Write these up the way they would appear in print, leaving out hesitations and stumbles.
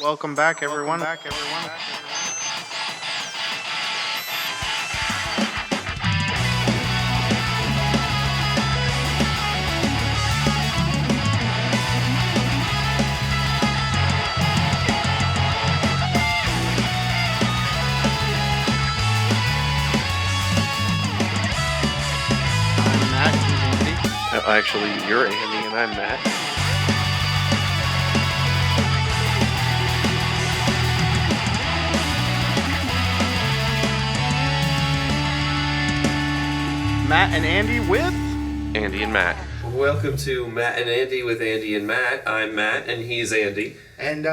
Welcome back, everyone. I'm Matt. Andy. Actually, you're Andy and I'm Matt. Matt and Andy with... Andy and Matt. Welcome to Matt and Andy with Andy and Matt. I'm Matt and he's Andy. And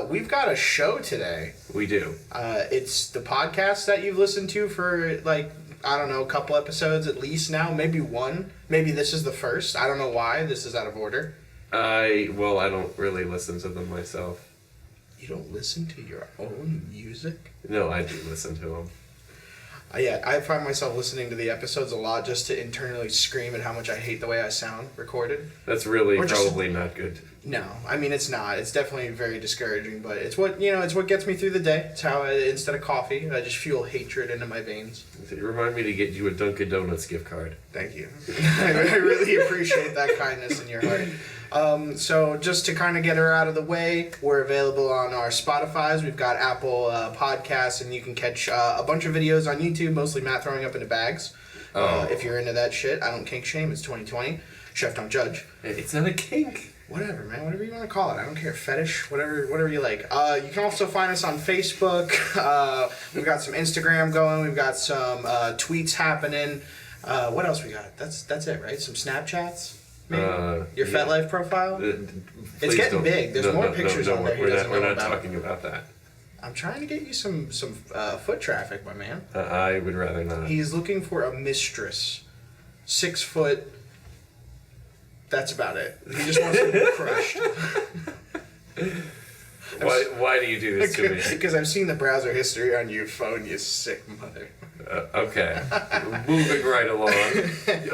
we've got a show today. We do. It's the podcast that you've listened to for, like, I don't know, a couple episodes at least now. Maybe one. Maybe this is the first. I don't know why. This is out of order. I don't really listen to them myself. You don't listen to your own music? No, I do listen to them. Yeah, I find myself listening to the episodes a lot just to internally scream at how much I hate the way I sound recorded. That's really probably not good. No, I mean, it's not. It's definitely very discouraging, but it's what, it's what gets me through the day. It's how, instead of coffee, I just fuel hatred into my veins. You remind me to get you a Dunkin' Donuts gift card. Thank you. I really appreciate that kindness in your heart. So just to kind of get her out of the way, we're available on our Spotify's. We've got Apple Podcasts, and you can catch a bunch of videos on YouTube, mostly Matt throwing up into bags. If you're into that shit, I don't kink shame. It's 2020. Chef don't judge. It's not a kink. Whatever, man. Whatever you want to call it. I don't care. Fetish. Whatever you like. You can also find us on Facebook. We've got some Instagram going. We've got some tweets happening. What else we got? That's it, right? Some Snapchats? Maybe? Your FetLife profile? It's getting big. There's more pictures on there. We're not talking about that. I'm trying to get you some foot traffic, my man. I would rather not. He's looking for a mistress. 6 foot. That's about it. He just wants to be crushed. Why do you do this to me? Because I've seen the browser history on your phone, you sick mother. Okay. Moving right along.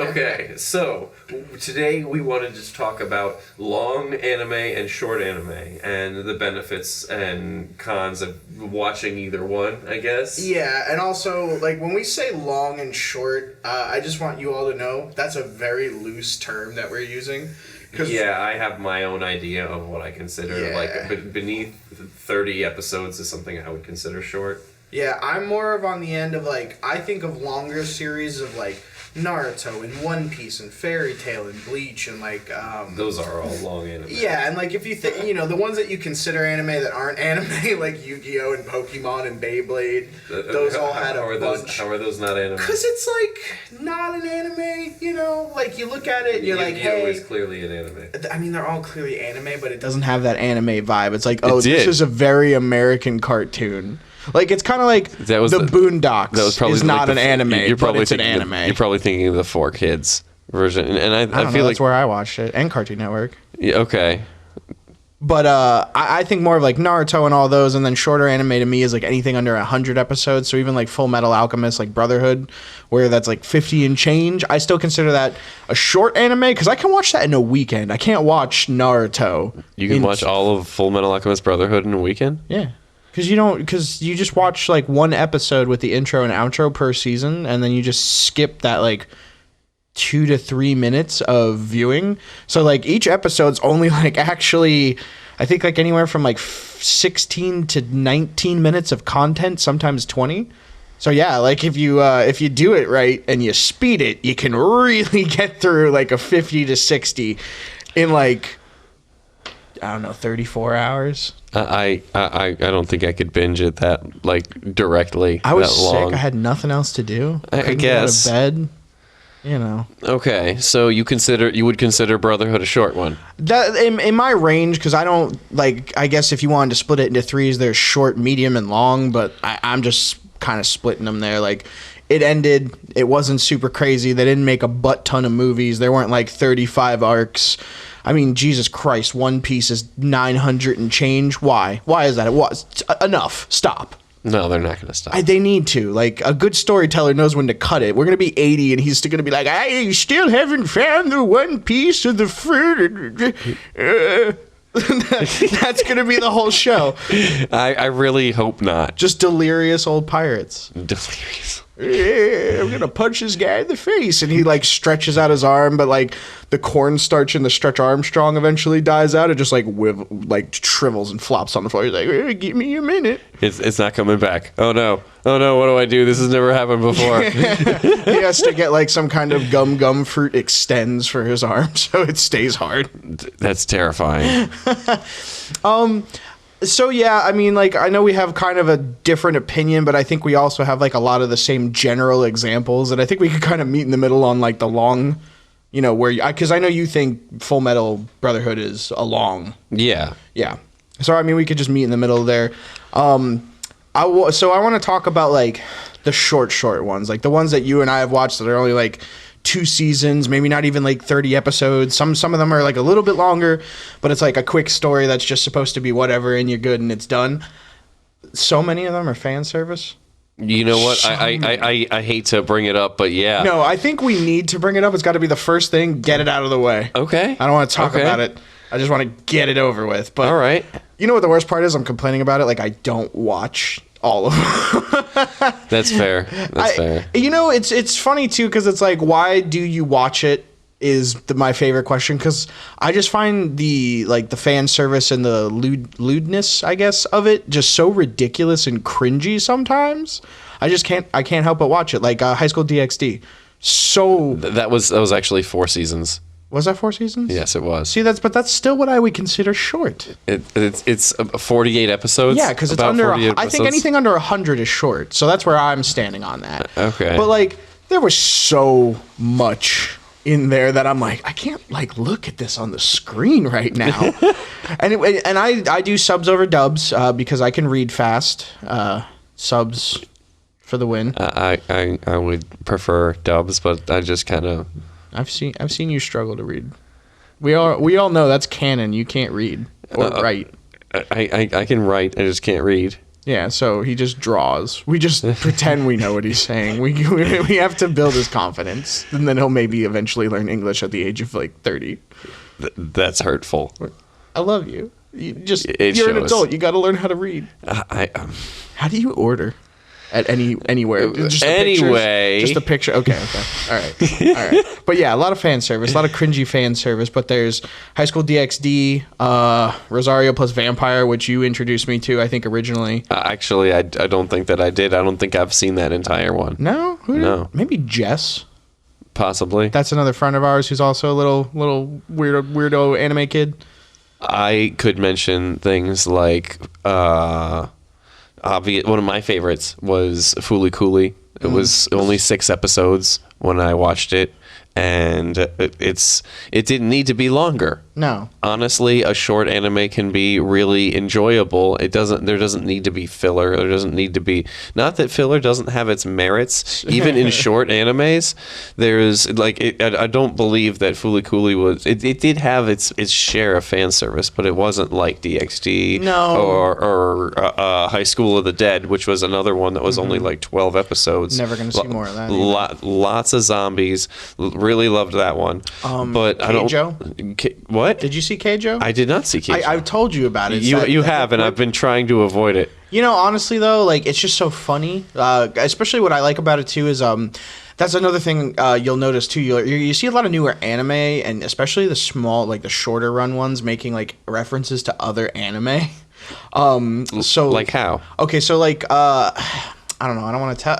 Okay, so today we wanted to talk about long anime and short anime and the benefits and cons of watching either one, I guess. Yeah, and also, like, when we say long and short, I just want you all to know that's a very loose term that we're using. Yeah, I have my own idea of what I consider, like, beneath 30 episodes is something I would consider short. Yeah, I'm more of on the end of, like, I think of longer series of, like, Naruto and One Piece and Fairy Tail and Bleach and, like, those are all long anime. Yeah, and, like, if you think, the ones that you consider anime that aren't anime, like Yu-Gi-Oh! And Pokemon and Beyblade, those all had a bunch. How are those not anime? Because it's, like, not an anime, like, you look at it and you're like, hey... Yu-Gi-Oh! Is clearly an anime. I mean, they're all clearly anime, but it doesn't have that anime vibe. It's like, this is a very American cartoon. Like, it's kind of like the Boondocks is not an anime, but it's an anime. You're probably thinking of the 4Kids version. And I don't feel know, like... that's where I watched it, and Cartoon Network. Yeah, okay. But I think more of, like, Naruto and all those, and then shorter anime to me is, like, anything under 100 episodes. So even, like, Full Metal Alchemist, like, Brotherhood, where that's, like, 50 and change, I still consider that a short anime, because I can watch that in a weekend. I can't watch Naruto. You can watch all of Full Metal Alchemist Brotherhood in a weekend? Yeah. Because you just watch, like, one episode with the intro and outro per season, and then you just skip that, like, 2 to 3 minutes of viewing. So, like, each episode's only, like, actually, I think, like, anywhere from, like, 16 to 19 minutes of content, sometimes 20. So, yeah, like, if you do it right and you speed it, you can really get through, like, a 50 to 60 in, like, I don't know, 34 hours. I don't think I could binge it that, like, directly. I was that long. sick. I had nothing else to do. I guess. Get out of bed. Okay, so you would consider Brotherhood a short one? That in my range, because I don't, like, I guess if you wanted to split it into threes, there's short, medium, and long, but I'm just kind of splitting them there. Like, it ended, it wasn't super crazy. They didn't make a butt ton of movies. There weren't, like, 35 arcs. I mean, Jesus Christ, One Piece is 900 and change. Why? Why is that? It was enough. Stop. No, they're not going to stop. They need to. Like, a good storyteller knows when to cut it. We're going to be 80, and he's still going to be like, I still haven't found the one piece of the fruit. That's gonna be the whole show. I really hope not. Just delirious old pirates. Delirious. Yeah, I'm gonna punch this guy in the face, and he like stretches out his arm, but like the cornstarch in the Stretch Armstrong eventually dies out. It just like shrivels and flops on the floor. He's like, "Give me a minute." It's not coming back. Oh no! What do I do? This has never happened before. He has to get like some kind of gum fruit extends for his arm so it stays hard. That's terrifying. So yeah, I mean, like, I know we have kind of a different opinion, but I think we also have like a lot of the same general examples, and I think we could kind of meet in the middle on like the long, because I know you think Full Metal Brotherhood is a long. Yeah. So I mean, we could just meet in the middle there. So I want to talk about like the short ones, like the ones that you and I have watched that are only like 2 seasons, maybe not even like 30 episodes. Some of them are like a little bit longer, but it's like a quick story that's just supposed to be whatever, and you're good and it's done. So many of them are fan service. You know what? I hate to bring it up, but yeah. No, I think we need to bring it up. It's got to be the first thing. Get it out of the way. Okay. I don't want to talk about it. I just want to get it over with. But all right. You know what the worst part is? I'm complaining about it. Like, I don't watch all of them. That's fair. That's fair. You know, it's funny too, because it's like, why do you watch it is my favorite question, because I just find the fan service and the lewdness, I guess, of it just so ridiculous and cringy sometimes. I can't help but watch it. Like High School DxD. So that was actually 4 seasons. Was that 4 seasons? Yes, it was. See, but that's still what I would consider short. It's 48 episodes. Yeah, because it's under. I think anything under 100 is short. So that's where I'm standing on that. Okay. But like, there was so much in there that I'm like, I can't like look at this on the screen right now. and I do subs over dubs because I can read fast. Subs for the win. I would prefer dubs, but I just kind of. I've seen you struggle to read. We all know that's canon. You can't read or write. I can write. I just can't read. Yeah, so he just draws. We just pretend we know what he's saying. We have to build his confidence, and then he'll maybe eventually learn English at the age of like 30. That's hurtful. I love you. You're shows. an adult. You got to learn how to read. How do you order? At anywhere. Just anyway. Just a picture. Okay. All right. But yeah, a lot of fan service, a lot of cringy fan service. But there's High School DxD, Rosario plus Vampire, which you introduced me to, I think, originally. Actually, I don't think that I did. I don't think I've seen that entire one. No? No. Maybe Jess. Possibly. That's another friend of ours who's also a little weirdo anime kid. I could mention things like... one of my favorites was Fooly Cooly. It was only 6 episodes when I watched it, and it didn't need to be longer. No. Honestly, a short anime can be really enjoyable. There doesn't need to be filler. There doesn't need to be, not that filler doesn't have its merits. Even in short animes, there's like I don't believe that Fooly Cooly was. It did have its share of fan service, but it wasn't like DxD or High School of the Dead, which was another one that was only like 12 episodes. Never gonna see more of that. Lots of zombies. Really loved that one. But I don't. What? Did you see Keijo? I did not see Keijo. I've told you about it. You have, and I've been trying to avoid it. You know, honestly though, like it's just so funny. Especially what I like about it too is that's another thing you'll notice too. You see a lot of newer anime, and especially the small, like the shorter run ones, making like references to other anime. So like how? Okay, so like I don't know. I don't want to tell.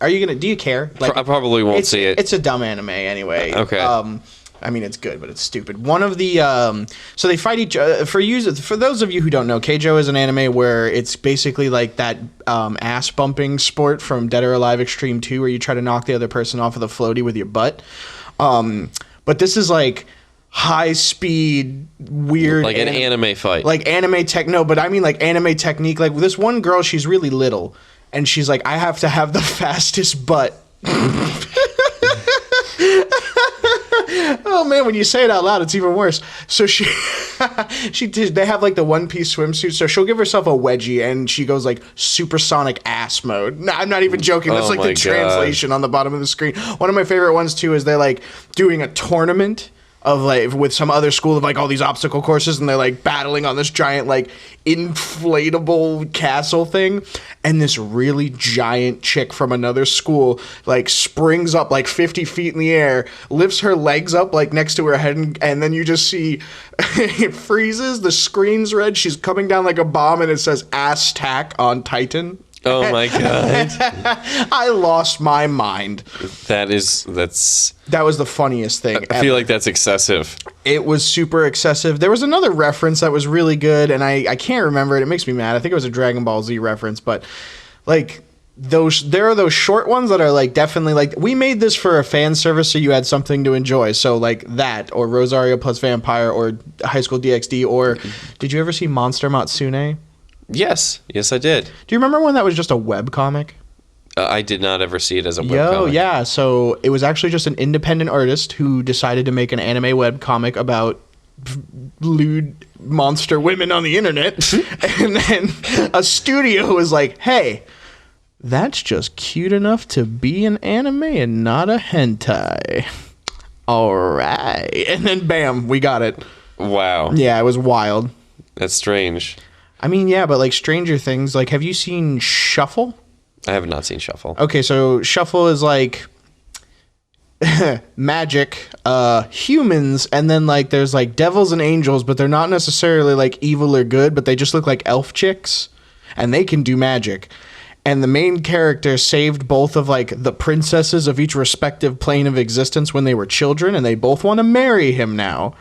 Do you care? Like, I probably won't see it. It's a dumb anime anyway. Okay. I mean, it's good, but it's stupid. One of the so they fight each other. For those of you who don't know, Keijo is an anime where it's basically like that ass bumping sport from Dead or Alive Extreme 2, where you try to knock the other person off of the floaty with your butt. But this is like high speed, weird, like an anime fight, like anime tech. No, but I mean like anime technique. Like this one girl, she's really little, and she's like, I have to have the fastest butt. Oh man, when you say it out loud, it's even worse. So they have like the one-piece swimsuit, so she'll give herself a wedgie, and she goes like supersonic ass mode. No, I'm not even joking. That's like the translation on the bottom of the screen. One of my favorite ones too is they're like doing a tournament of like with some other school of like all these obstacle courses, and they're like battling on this giant like inflatable castle thing, and this really giant chick from another school like springs up like 50 feet in the air, lifts her legs up like next to her head, and then you just see it freezes, the screen's red, she's coming down like a bomb, and it says ass tack on Titan. Oh my god. I lost my mind. That was the funniest thing I feel like that's excessive. It was super excessive. There was another reference that was really good, and I can't remember it. It makes me mad. I think it was a Dragon Ball Z reference, but like there are those short ones that are like definitely like, we made this for a fan service so you had something to enjoy. So like that, or Rosario plus Vampire, or High School DxD, or did you ever see Monster Matsune? Yes, I did. Do you remember when that was just a web comic? I did not ever see it as a webcomic. Yeah. So it was actually just an independent artist who decided to make an anime web comic about lewd monster women on the internet. And then a studio was like, hey, that's just cute enough to be an anime and not a hentai. All right. And then bam, we got it. Wow. Yeah, it was wild. That's strange. I mean, yeah, but like Stranger Things, like, have you seen Shuffle? I have not seen Shuffle. Okay, so Shuffle is like magic, humans, and then like there's like devils and angels, but they're not necessarily like evil or good, but they just look like elf chicks, and they can do magic. And the main character saved both of like the princesses of each respective plane of existence when they were children, and they both want to marry him now.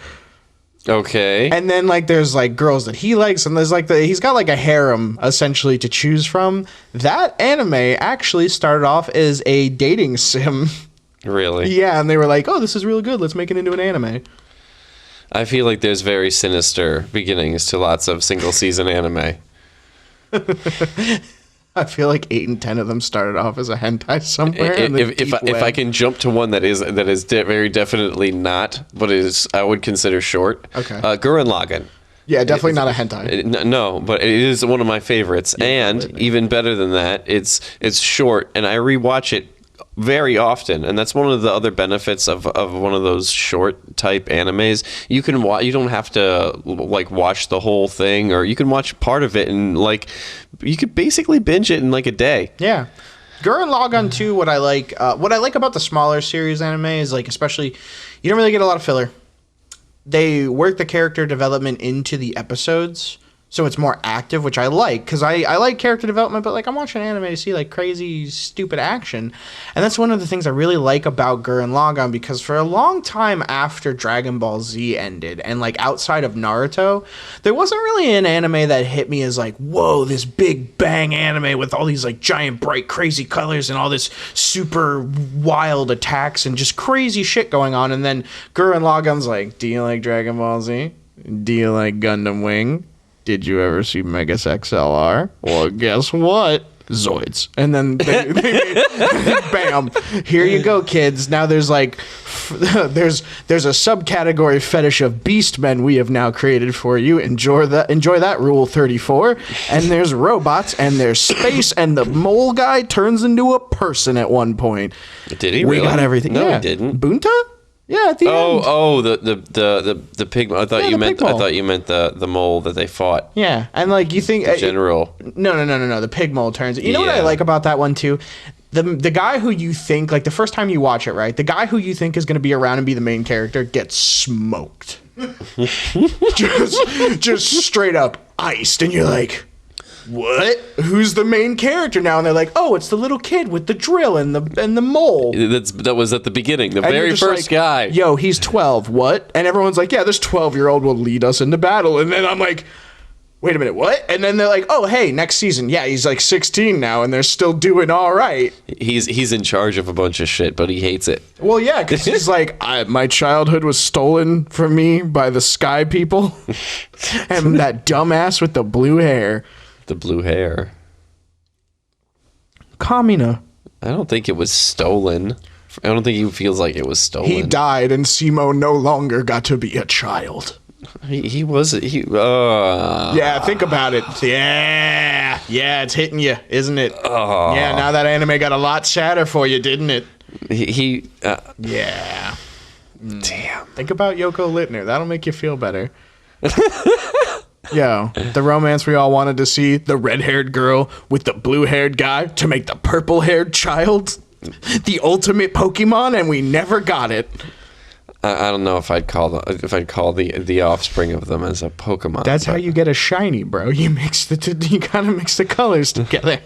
Okay. And then like there's like girls that he likes, and there's like he's got like a harem essentially to choose from. That anime actually started off as a dating sim. Really? Yeah, and they were like, "Oh, this is really good. Let's make it into an anime." I feel like there's very sinister beginnings to lots of single season anime. I feel like 8 and 10 of them started off as a hentai somewhere. If I can jump to one that is very definitely not, but is I would consider short. Okay. Gurren Lagann. Yeah, definitely not a hentai. No, but it is one of my favorites, and even better than that, it's short, and I rewatch it very often, and that's one of the other benefits of one of those short type animes. You can you don't have to like watch the whole thing, or you can watch part of it, and like you could basically binge it in like a day. Yeah. Gurren Lagann too, what I like about the smaller series anime is like, especially, you don't really get a lot of filler. They work the character development into the episodes, so it's more active, which I like, because I like character development, but like I'm watching anime to see like crazy, stupid action. And that's one of the things I really like about Gurren Lagann, because for a long time after Dragon Ball Z ended, and like outside of Naruto, there wasn't really an anime that hit me as like, whoa, this big bang anime with all these like giant, bright, crazy colors and all this super wild attacks and just crazy shit going on. And then Gurren Lagann's like, do you like Dragon Ball Z? Do you like Gundam Wing? Did you ever see Megas XLR? Well, guess what? Zoids. And then they bam, here you go, kids. Now there's like there's a subcategory fetish of beastmen we have now created for you. Enjoy that, Rule 34. And there's robots, and there's space, and the mole guy turns into a person at one point. Did he? We really? got everything. No, yeah. he didn't. Bunta? Yeah, at the end. The pig. I thought you meant. I thought you meant the mole that they fought. Yeah, and like you think General. No. The pig mole turns. You know what I like about that one too? The guy who you think, like the first time you watch it, right? The guy who you think is going to be around and be the main character gets smoked. just straight up iced, and you're like, what? Who's the main character now? And they're like, oh, it's the little kid with the drill and the mole. That was at the beginning, the And very you're first like, guy. Yo, he's 12. What? And everyone's like, yeah, this 12-year-old will lead us into battle. And then I'm like, wait a minute, what? And then they're like, oh, hey, next season, yeah, he's like 16 now, and they're still doing all right. He's in charge of a bunch of shit, but he hates it. Well, yeah, because he's like, my childhood was stolen from me by the sky people, and that dumbass with the blue hair. The blue hair. Kamina. I don't think it was stolen. I don't think he feels like it was stolen. He died, and Simo no longer got to be a child. He was. Yeah, think about it. Yeah, it's hitting you, isn't it? Yeah, now that anime got a lot sadder for you, didn't it? He Yeah. Damn. Think about Yoko Littner. That'll make you feel better. Yo, the romance we all wanted to see, the red-haired girl with the blue-haired guy to make the purple-haired child the ultimate Pokemon, and we never got it. I don't know if I'd call the offspring of them as a Pokemon. That's how you get a shiny, bro. You kind of mix the colors together.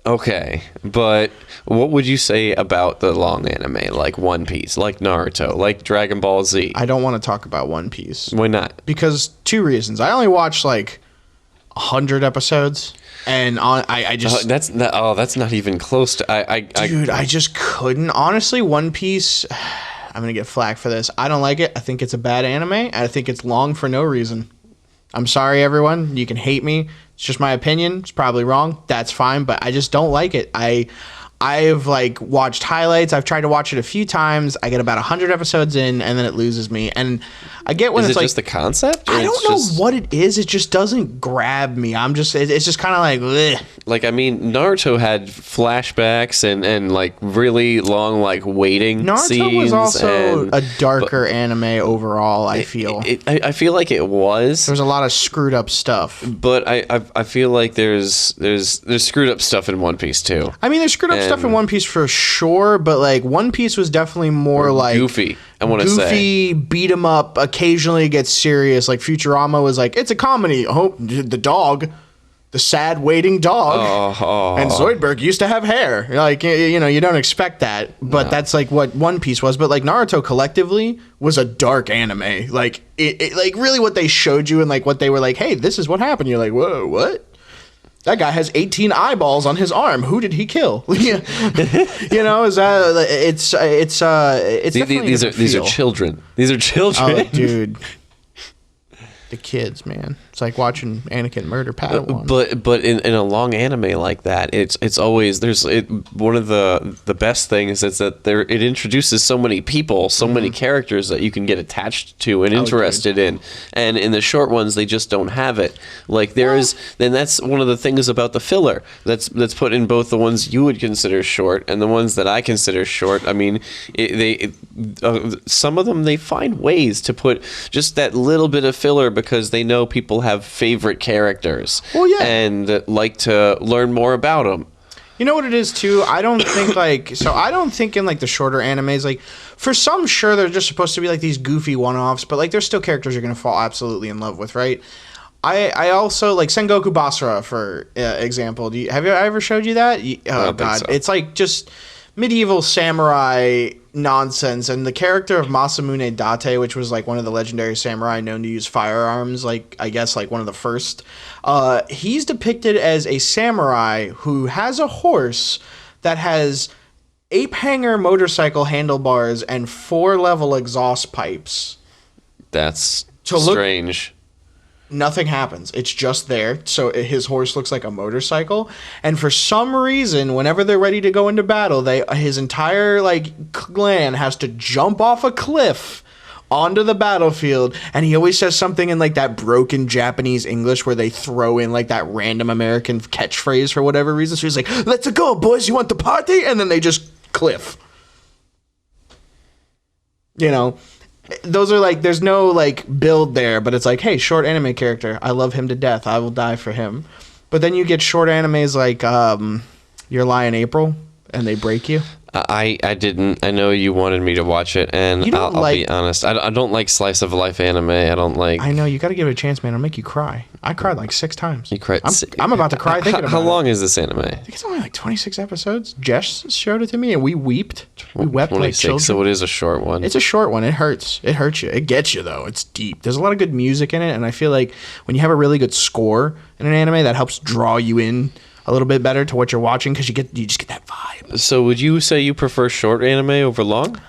Okay, but what would you say about the long anime, like One Piece, like Naruto, like Dragon Ball Z? I don't want to talk about One Piece. Why not? Because 2 reasons. I only watched like 100 episodes, and I just that's not even close to. I just couldn't. Honestly, One Piece. I'm gonna get flack for this. I don't like it. I think it's a bad anime, and I think it's long for no reason. I'm sorry, everyone. You can hate me. It's just my opinion. It's probably wrong. That's fine, but I just don't like it. I've like watched highlights. I've tried to watch it a few times. I get about 100 episodes in, and then it loses me. And I get when is it's it like just the concept? I don't know what it is. It just doesn't grab me. It's just kind of like bleh. Like, I mean, Naruto had flashbacks and like really long like waiting Naruto scenes. was also a darker anime overall. I feel I feel like it was. There's a lot of screwed up stuff. But I feel like there's screwed up stuff in One Piece too. I mean, there's screwed up stuff in One Piece for sure, but like One Piece was definitely more like goofy. I want to say goofy, beat 'em up. Occasionally gets serious. Like Futurama was like, it's a comedy. Oh, the dog, the sad waiting dog, and Zoidberg used to have hair. Like you don't expect that, but that's like what One Piece was. But like Naruto collectively was a dark anime. Like it like really what they showed you and like what they were like, hey, this is what happened. You're like, whoa, what? That guy has 18 eyeballs on his arm. Who did he kill? Is that it's these are children. These are children. Oh, dude. The kids, man. It's like watching Anakin murder Padawan. But in a long anime like that, it's always one of the best things is that it introduces so many people, so many characters that you can get attached to and interested in. And in the short ones, they just don't have it. Like then that's one of the things about the filler that's put in both the ones you would consider short and the ones that I consider short. I mean, some of them they find ways to put just that little bit of filler because they know people have favorite characters and like to learn more about them. You know what it is too? I don't think I don't think in like the shorter animes, like for some, sure, they're just supposed to be like these goofy one-offs, but like there's still characters you're going to fall absolutely in love with, right? I also like Sengoku Basara, for example. Have I ever showed you that? Oh God, so. It's like just medieval samurai nonsense, and the character of Masamune Date, which was like one of the legendary samurai known to use firearms, like I guess like one of the first, he's depicted as a samurai who has a horse that has ape hanger motorcycle handlebars and 4-level exhaust pipes. That's strange. Nothing happens. It's just there. So his horse looks like a motorcycle. And for some reason, whenever they're ready to go into battle, his entire like clan has to jump off a cliff onto the battlefield. And he always says something in like that broken Japanese English where they throw in like that random American catchphrase for whatever reason. So he's like, "Let's go, boys. You want the party?" And then they just cliff. Those are like, there's no like build there, but it's like, hey, short anime character, I love him to death, I will die for him. But then you get short animes like Your Lie in April, and they break you. I didn't. I know you wanted me to watch it, and I'll be honest. I don't like slice of life anime. I don't like. I know, you got to give it a chance, man. It'll make you cry. I cried like 6 times. You cried. I'm about to cry thinking about it. How long is this anime? I think it's only like 26 episodes. Jess showed it to me, and we wept. We wept 26, like children. So it is a short one. It's a short one. It hurts. It hurts you. It gets you though. It's deep. There's a lot of good music in it, and I feel like when you have a really good score in an anime, that helps draw you in a little bit better to what you're watching, because you just get that vibe. So would you say you prefer short anime over long?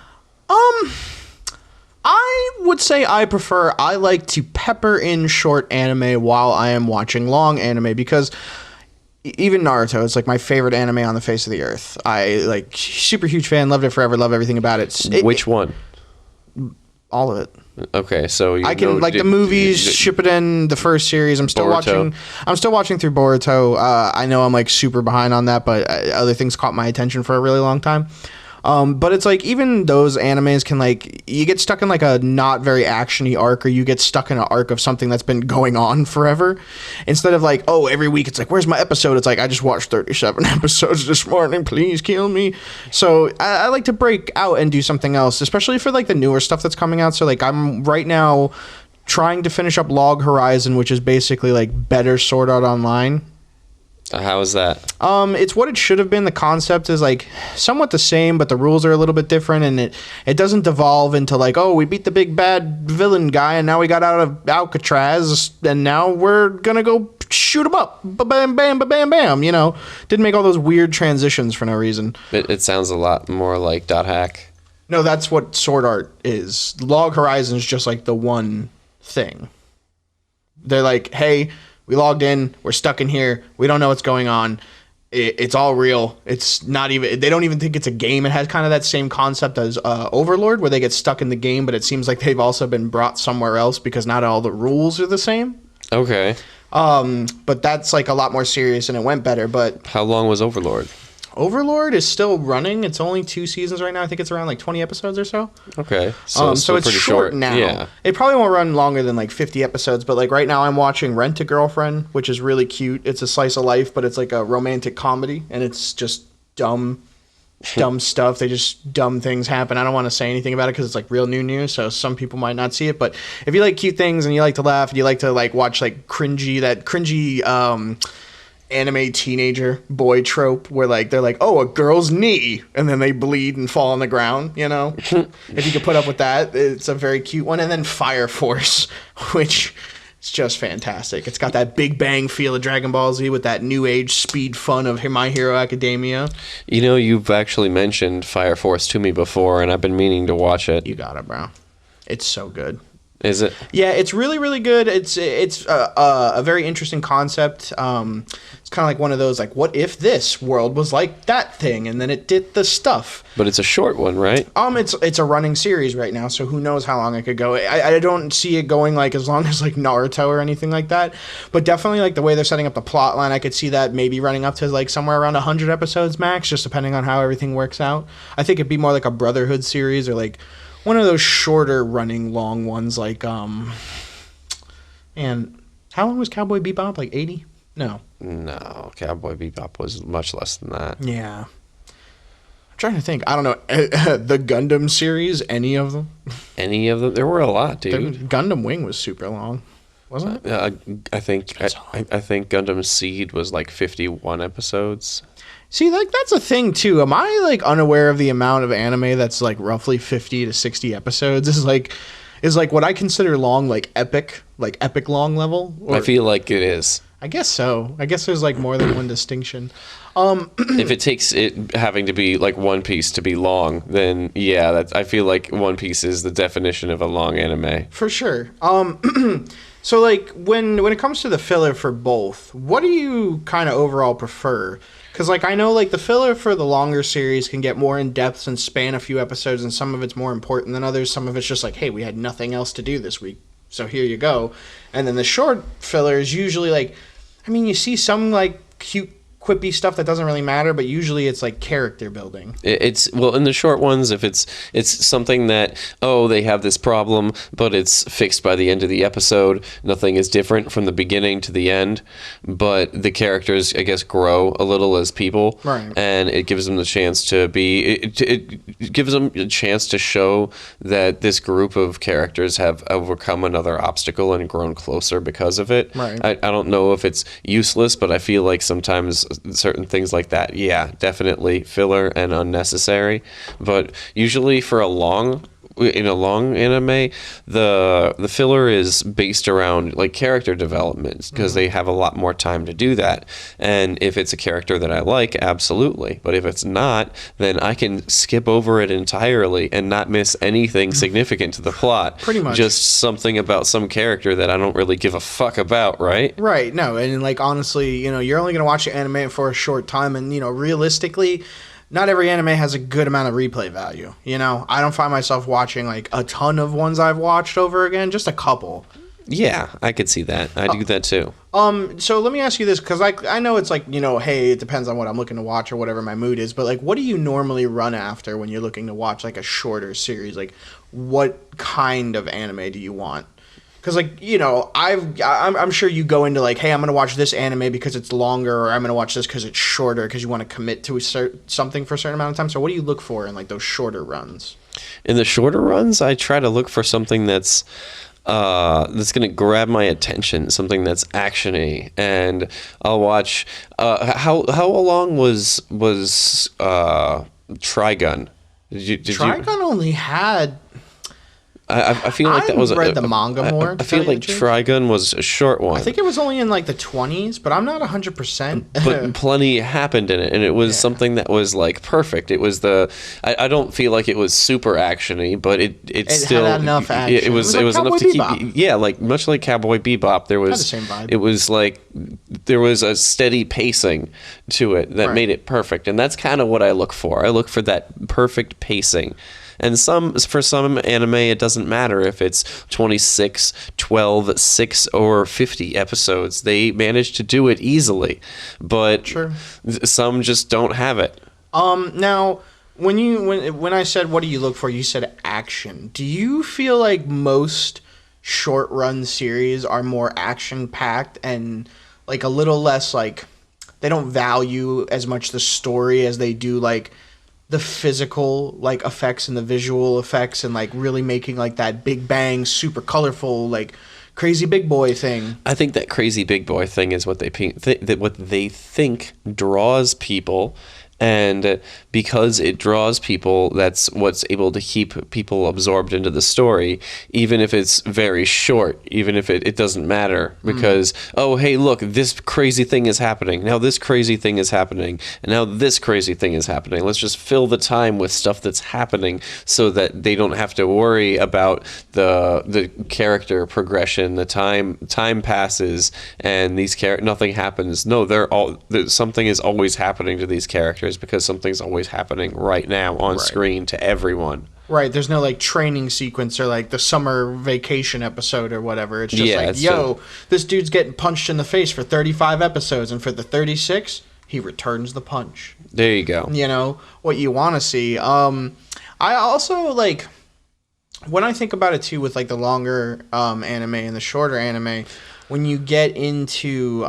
I would say I like to pepper in short anime while I am watching long anime, because even Naruto, it's like my favorite anime on the face of the earth. I like, super huge fan, loved it forever, love everything about it. Which one? All of it. Okay, so I can like the movies, Shippuden, the first series. I'm still watching through Boruto. I know I'm like super behind on that, but other things caught my attention for a really long time. But it's like even those animes can like you get stuck in like a not very actiony arc, or you get stuck in an arc of something that's been going on forever. Instead of like, oh, every week it's like, where's my episode? It's like, I just watched 37 episodes this morning. Please kill me. So I like to break out and do something else, especially for like the newer stuff that's coming out. So like I'm right now trying to finish up Log Horizon, which is basically like better Sword Art Online. How is that? It's what it should have been. The concept is like somewhat the same, but the rules are a little bit different, and it doesn't devolve into like, oh, we beat the big bad villain guy, and now we got out of Alcatraz, and now we're gonna go shoot him up. Bam, bam, bam, bam. You know, didn't make all those weird transitions for no reason. It sounds a lot more like Dot Hack. No, that's what Sword Art is. Log Horizon is just like the one thing. They're like, hey, we logged in. We're stuck in here. We don't know what's going on. It's all real. It's not even. They don't even think it's a game. It has kind of that same concept as Overlord, where they get stuck in the game, but it seems like they've also been brought somewhere else because not all the rules are the same. Okay. But that's like a lot more serious, and it went better. But How long was Overlord? Overlord is still running. It's only 2 seasons right now. I think it's around like 20 episodes or so. Okay. So still it's pretty short now. Yeah. It probably won't run longer than like 50 episodes, but like right now I'm watching Rent a Girlfriend, which is really cute. It's a slice of life, but it's like a romantic comedy, and it's just dumb stuff. They just dumb things happen. I don't want to say anything about it because it's like real new news, so some people might not see it. But if you like cute things and you like to laugh and you like to like watch like cringy anime teenager boy trope where like they're like, oh, a girl's knee, and then they bleed and fall on the ground, you know. If you could put up with that, it's a very cute one. And then Fire Force, which is just fantastic. It's got that Big Bang feel of Dragon Ball Z with that new age speed fun of My Hero Academia. You know, you've actually mentioned Fire Force to me before, and I've been meaning to watch it. You got it, bro. It's so good. Is it? Yeah, it's really, really good. It's a very interesting concept. It's kind of like one of those, like, what if this world was like that thing, and then it did the stuff. But it's a short one, right? It's a running series right now, so who knows how long it could go. I don't see it going like as long as like Naruto or anything like that. But definitely like the way they're setting up the plot line, I could see that maybe running up to like somewhere around 100 episodes max, just depending on how everything works out. I think it'd be more like a Brotherhood series or like one of those shorter running long ones like and how long was Cowboy Bebop? Like 80? No, Cowboy Bebop was much less than that. Yeah. I'm trying to think. I don't know. The Gundam series, any of them? Any of them? There were a lot, The dude. Gundam Wing was super long, wasn't it? I think Gundam Seed was like 51 episodes. See, like that's a thing too. Am I like unaware of the amount of anime that's like roughly 50 to 60 episodes? Is like what I consider long, like epic long level? Or, I feel like it is. I guess so. I guess there's like more than one distinction. If it takes it having to be like One Piece to be long, then yeah, I feel like One Piece is the definition of a long anime. For sure. So like when it comes to the filler for both, what do you kind of overall prefer? Because like I know like the filler for the longer series can get more in depth and span a few episodes, and some of it's more important than others. Some of it's just like, hey, we had nothing else to do this week, so here you go. And then the short filler is usually like, I mean, you see some like cute quippy stuff that doesn't really matter, but usually it's like character building. It's well in the short ones, if it's something that they have this problem, but it's fixed by the end of the episode. Nothing is different from the beginning to the end, but the characters, I guess, grow a little as people, right? And it gives them the chance to be. It gives them a chance to show that this group of characters have overcome another obstacle and grown closer because of it. Right. I don't know if it's useless, but I feel like sometimes certain things like that, yeah, definitely filler and unnecessary. But usually in a long anime, the filler is based around like character development because they have a lot more time to do that. And if it's a character that I like, absolutely. But if it's not, then I can skip over it entirely and not miss anything significant to the plot. Pretty much. Just something about some character that I don't really give a fuck about, right? Right. No, and like honestly, you're only going to watch the anime for a short time, and realistically, not every anime has a good amount of replay value. I don't find myself watching like a ton of ones I've watched over again, just a couple. Yeah, I could see that. I do that too. So let me ask you this, because I know it's like, hey, it depends on what I'm looking to watch or whatever my mood is, but like, what do you normally run after when you're looking to watch like a shorter series? Like, what kind of anime do you want? Because like, I'm sure you go into like, hey, I'm gonna watch this anime because it's longer, or I'm gonna watch this because it's shorter, because you want to commit to something for a certain amount of time. So what do you look for in like those shorter runs? In the shorter runs, I try to look for something that's going to grab my attention, something that's actiony, and I'll watch. How long was Trigun? Trigun only had. I feel like that was. I read the manga more. I feel like Trigun was a short one. I think it was only in like the 20s, but I'm not 100%. But plenty happened in it, and it was something that was like perfect. It was I don't feel like it was super actiony, but it still had enough action. It was like enough to Bebop. keep. Yeah, like much like Cowboy Bebop, there was Had the same vibe. It was like there was a steady pacing to it that Right. made it perfect, and that's kind of what I look for. I look for that perfect pacing. And for some anime, it doesn't matter if it's 26, 12, 6, or 50 episodes. They manage to do it easily. But Sure. some just don't have it. Now, when I said what do you look for, you said action. Do you feel like most short run series are more action packed and like a little less like they don't value as much the story as they do like the physical like effects and the visual effects and like really making like that big bang super colorful like crazy big boy thing? I think that crazy big boy thing is what what they think draws people, and because it draws people, that's what's able to keep people absorbed into the story, even if it's very short, even if it doesn't matter, because oh hey look, this crazy thing is happening now, this crazy thing is happening, and now this crazy thing is happening. Let's just fill the time with stuff that's happening so that they don't have to worry about the character progression. The time passes and nothing happens. No, something is always happening to these characters because something's always happening right now on screen to everyone. Right, there's no like training sequence or like the summer vacation episode or whatever. It's just this dude's getting punched in the face for 35 episodes, and for the 36, he returns the punch. There you go. What you want to see. I also like when I think about it too with like the longer anime and the shorter anime, when you get into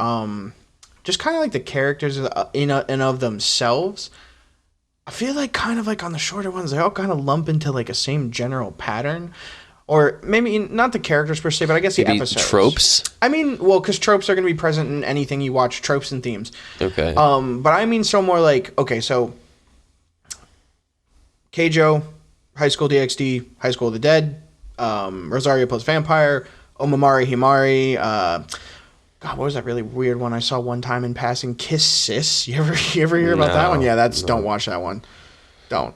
just kind of like the characters in and of themselves, I feel like kind of like on the shorter ones, they all kind of lump into like a same general pattern. Or maybe not the characters per se, but I guess the episodes. Tropes? I mean, well, because tropes are going to be present in anything you watch, tropes and themes. Okay. But I mean so more like, okay, so Keijo, High School DxD, High School of the Dead, Rosario Plus Vampire, Omamari Himari, God, what was that really weird one I saw one time in passing? Kiss Sis. You ever hear about that one? Yeah, don't watch that one. Don't.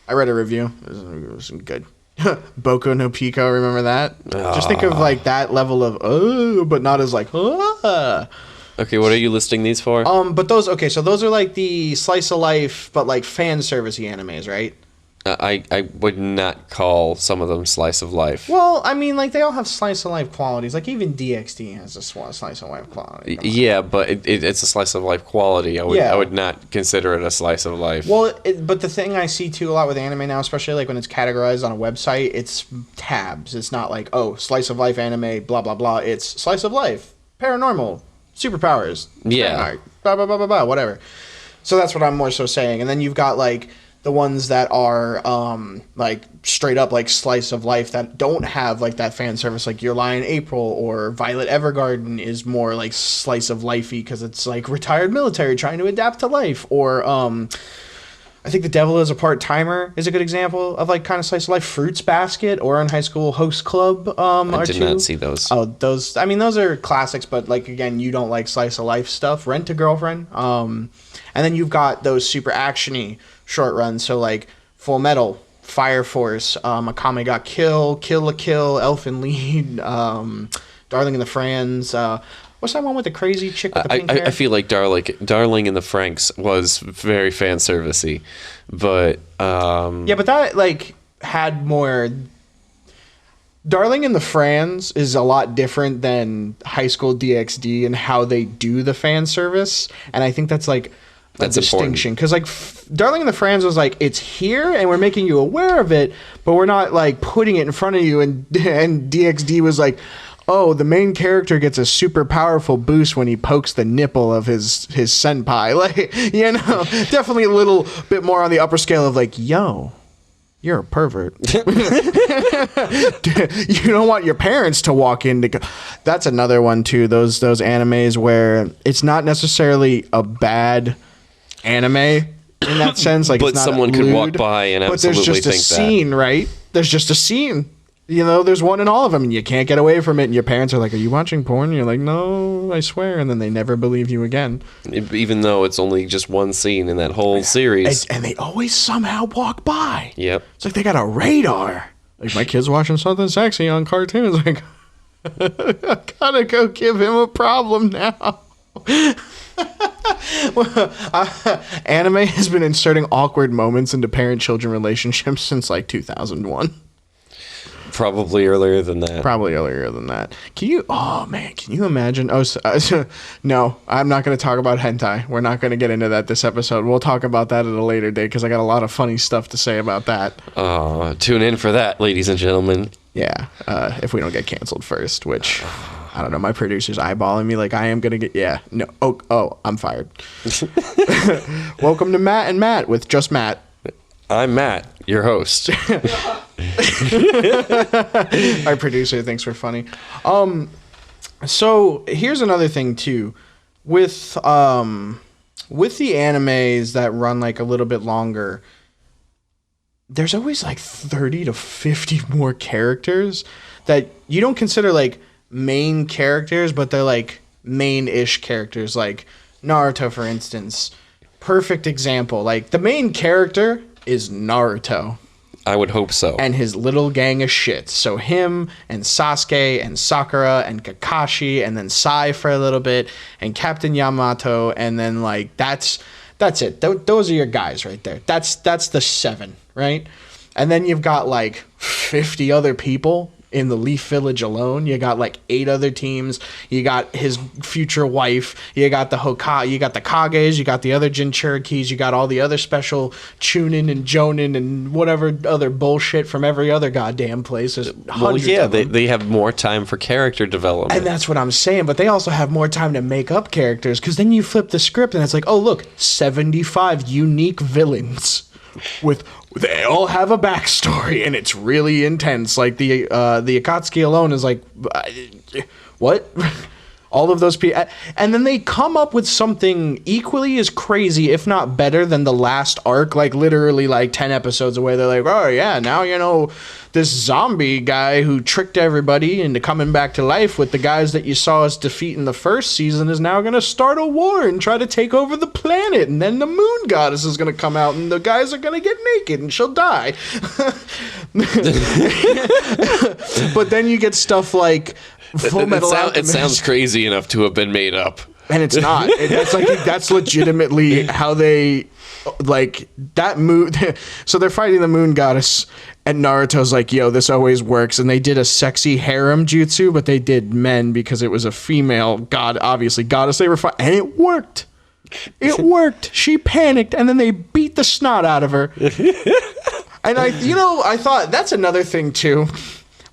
I read a review. It was good. Boku no Pico, remember that? Just think of like that level of but not as like Okay, what are you listing these for? But those so those are like the slice of life but like fan servicey animes, right? I would not call some of them slice of life. Well, I mean, like, they all have slice of life qualities. Like, even DxD has a slice of life quality. Yeah, but it's a slice of life quality. I would not consider it a slice of life. Well, but the thing I see, too, a lot with anime now, especially, like, when it's categorized on a website, it's tabs. It's not like, oh, slice of life anime, blah, blah, blah. It's slice of life, paranormal, superpowers, yeah, blah, blah, blah, blah, blah, whatever. So that's what I'm more so saying. And then you've got, like, the ones that are like straight up like slice of life that don't have like that fan service, like Your Lie in April or Violet Evergarden is more like slice of lifey because it's like retired military trying to adapt to life. Or I think The Devil is a Part-Timer is a good example of like kind of slice of life. Fruits Basket or In High School Host Club I did not see those. Oh, those, I mean, those are classics, but like again, you don't like slice of life stuff. Rent a Girlfriend. And then you've got those super actiony short runs, so like Full Metal, Fire Force, Akame ga Kill, Kill la Kill, Elfen Lied, Darling in the Franxx. What's that one with the crazy chick with the pink hair? I feel like Darling in the Franxx was very fan servicey, but yeah, but that like had more. Darling in the Franxx is a lot different than High School DxD and how they do the fan service, and I think that's like a distinction, because like Darling in the Franxx was like, it's here and we're making you aware of it, but we're not like putting it in front of you, and DxD was like, oh, the main character gets a super powerful boost when he pokes the nipple of his senpai. Like, you know, definitely a little bit more on the upper scale of like, yo, you're a pervert. You don't want your parents to walk in to go. That's another one too. Those animes where it's not necessarily a bad anime in that sense. Like, but it's not someone could walk by and absolutely think that. But there's just a scene, right? There's just a scene. You know, there's one in all of them, and you can't get away from it. And your parents are like, "Are you watching porn?" And you're like, "No, I swear." And then they never believe you again, even though it's only just one scine in that whole series. And they always somehow walk by. Yep, it's like they got a radar. Like, my kid's watching something sexy on cartoons. Like, I gotta go give him a problem now. Anime has been inserting awkward moments into parent-children relationships since like 2001. Probably earlier than that. Can you imagine? No, I'm not going to talk about hentai. We're not going to get into that this episode. We'll talk about that at a later date, because I got a lot of funny stuff to say about that. Tune in for that, ladies and gentlemen. Yeah, if we don't get canceled first, which, I don't know, my producer's eyeballing me like I am going to get, yeah, no, I'm fired. Welcome to Matt and Matt with just Matt. I'm Matt, your host. Our producer thinks we're funny. So here's another thing too, with the animes that run like a little bit longer, there's always like 30 to 50 more characters that you don't consider like main characters, but they're like main-ish characters, like Naruto, for instance. Perfect example. Like, the main character is Naruto. I would hope so. And his little gang of shits. So him and Sasuke and Sakura and Kakashi and then Sai for a little bit and Captain Yamato, and then like that's it. Those are your guys right there. That's the 7, right? And then you've got like 50 other people in the Leaf Village alone. You got like 8 other teams. You got his future wife. You got the you got the Kages. You got the other Jinchurikis. You got all the other special Chunin and Jonin and whatever other bullshit from every other goddamn place. There's hundreds of them. They have more time for character development. And that's what I'm saying. But they also have more time to make up characters, because then you flip the script and it's like, oh, look, 75 unique villains they all have a backstory, and it's really intense. Like the Akatsuki alone is like, what? All of those people, and then they come up with something equally as crazy, if not better, than the last arc. Like literally, like 10 episodes away, they're like, oh yeah, now you know this zombie guy who tricked everybody into coming back to life with the guys that you saw us defeat in the first season is now going to start a war and try to take over the planet, and then the moon goddess is going to come out, and the guys are going to get naked, and she'll die. But then you get stuff like Full Metal Alchemist. It sounds crazy enough to have been made up, and it's not. That's legitimately how they like that moon. So they're fighting the moon goddess, and Naruto's like, "Yo, this always works." And they did a sexy harem jutsu, but they did men because it was a female god, obviously goddess. They were and it worked. It worked. She panicked, and then they beat the snot out of her. And I thought that's another thing too.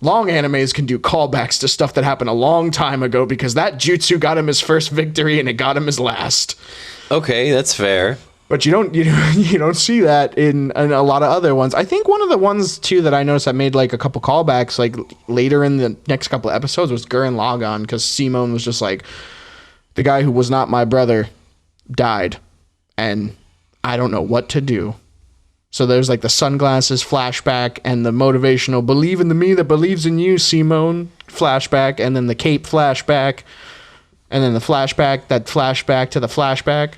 Long animes can do callbacks to stuff that happened a long time ago, because that jutsu got him his first victory and it got him his last. Okay, that's fair. But you don't see that in a lot of other ones. I think one of the ones too that I noticed that made like a couple callbacks like later in the next couple of episodes was Gurren Lagann, because Simone was just like, the guy who was not my brother died, and I don't know what to do. So there's like the sunglasses flashback and the motivational believe in the me that believes in you, Simone flashback, and then the cape flashback, and then the flashback to the flashback.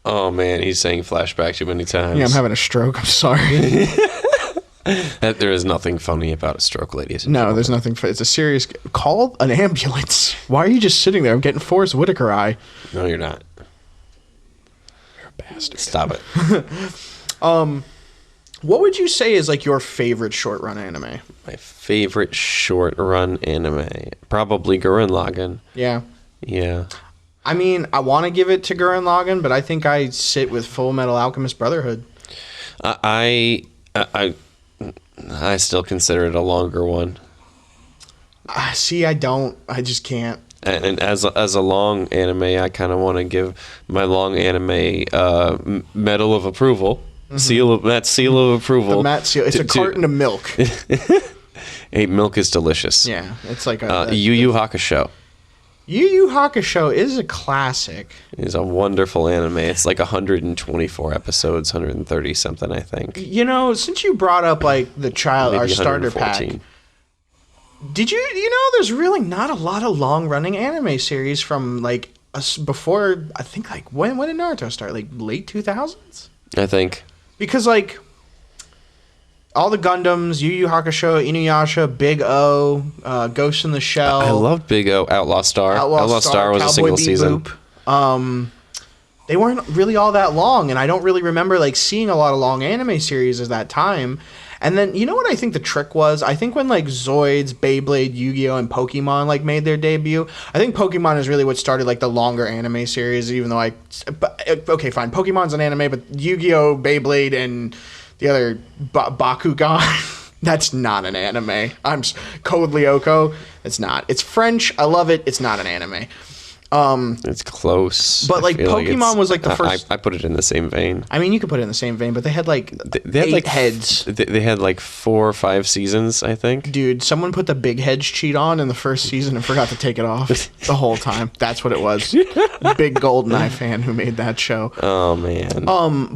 Oh man, he's saying flashback too many times. Yeah, I'm having a stroke. I'm sorry. There is nothing funny about a stroke, ladies. No, there's nothing. It's a serious. Call an ambulance. Why are you just sitting there? I'm getting Forrest Whitaker eye. No, you're not. You're a bastard. Stop it. What would you say is like your favorite short run anime? My favorite short run anime, probably Gurren Lagann. Yeah. Yeah. I mean, I want to give it to Gurren Lagann, but I think I sit with Full Metal Alchemist Brotherhood. I still consider it a longer one. See, I don't. I just can't. And as a long anime, I kind of want to give my long anime medal of approval, seal of approval. The Matt seal. It's a carton of milk. Hey, milk is delicious. Yeah, it's like Yu Yu Hakusho. Yu Yu Hakusho is a classic. It's a wonderful anime. It's like 124 episodes, 130 something, I think. You know, since you brought up like the child, Maybe our starter 114. pack, did you know there's really not a lot of long running anime series from like us before? I think like when did Naruto start? Like late 2000s? I think. Because like all the Gundams, Yu Yu Hakusho, Inuyasha, Big O, Ghost in the Shell. I loved Big O, Outlaw Star. Outlaw Star was Cowboy a single Bebop. season. They weren't really all that long, and I don't really remember like seeing a lot of long anime series at that time. And then you know what I think the trick was? I think when like Zoids, Beyblade, Yu-Gi-Oh, and Pokemon like made their debut, I think Pokemon is really what started like the longer anime series. Even though okay, fine, Pokemon's an anime, but Yu-Gi-Oh, Beyblade, and the other Bakugan. That's not an anime. Code Lyoko. It's not. It's French. I love it. It's not an anime. It's close. But like Pokemon was like the first. I put it in the same vein. I mean, you could put it in the same vein, but they had like They had eight like heads. They had like 4 or 5 seasons, I think. Dude, someone put the big hedge cheat on in the first season and forgot to take it off the whole time. That's what it was. Big GoldenEye fan who made that show. Oh man.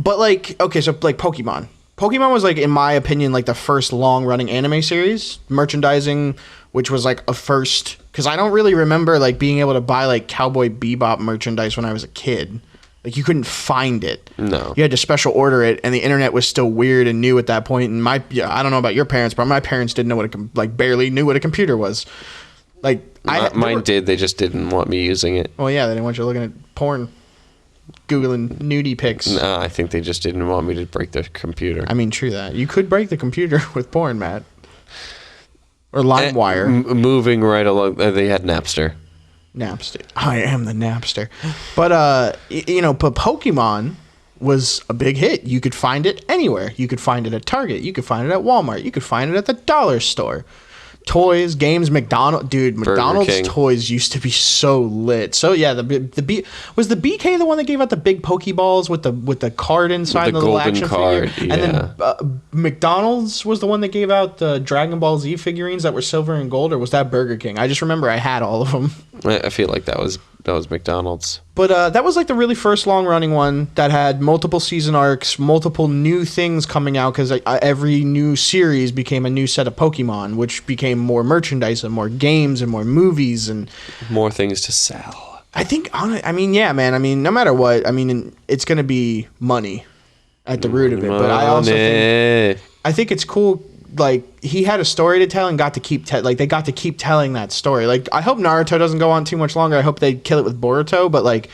But like, okay, so like Pokemon. Pokemon was like, in my opinion, like the first long running anime series. Merchandising, which was like a first, because I don't really remember like being able to buy like Cowboy Bebop merchandise when I was a kid. Like you couldn't find it. No. You had to special order it, and the internet was still weird and new at that point. And I don't know about your parents, but my parents didn't know what barely knew what a computer was. Like mine did. They just didn't want me using it. Well, yeah, they didn't want you looking at porn, googling nudie pics. No, I think they just didn't want me to break their computer. I mean, true that. You could break the computer with porn, Matt. Or LimeWire. Moving right along, they had Napster. Napster. I am the Napster. But, but Pokemon was a big hit. You could find it anywhere. You could find it at Target. You could find it at Walmart. You could find it at the dollar store. Toys, games, McDonald's. Dude, McDonald's King. toys used to be so lit. So yeah, was the BK the one that gave out the big Pokeballs with the card inside, The the little golden action card, figure? And then McDonald's was the one that gave out the Dragon Ball Z figurines that were silver and gold, or was that Burger King? I just remember I had all of them. I feel like that was McDonald's. But that was like the really first long running one that had multiple season arcs, multiple new things coming out, because every new series became a new set of Pokemon, which became more merchandise and more games and more movies and More things to sell. I think, yeah, man. I mean, no matter what, I mean, it's going to be money at the root of it. But I also think it's cool. Like, he had a story to tell and got to keep they got to keep telling that story. Like, I hope Naruto doesn't go on too much longer. I hope they kill it with Boruto, but like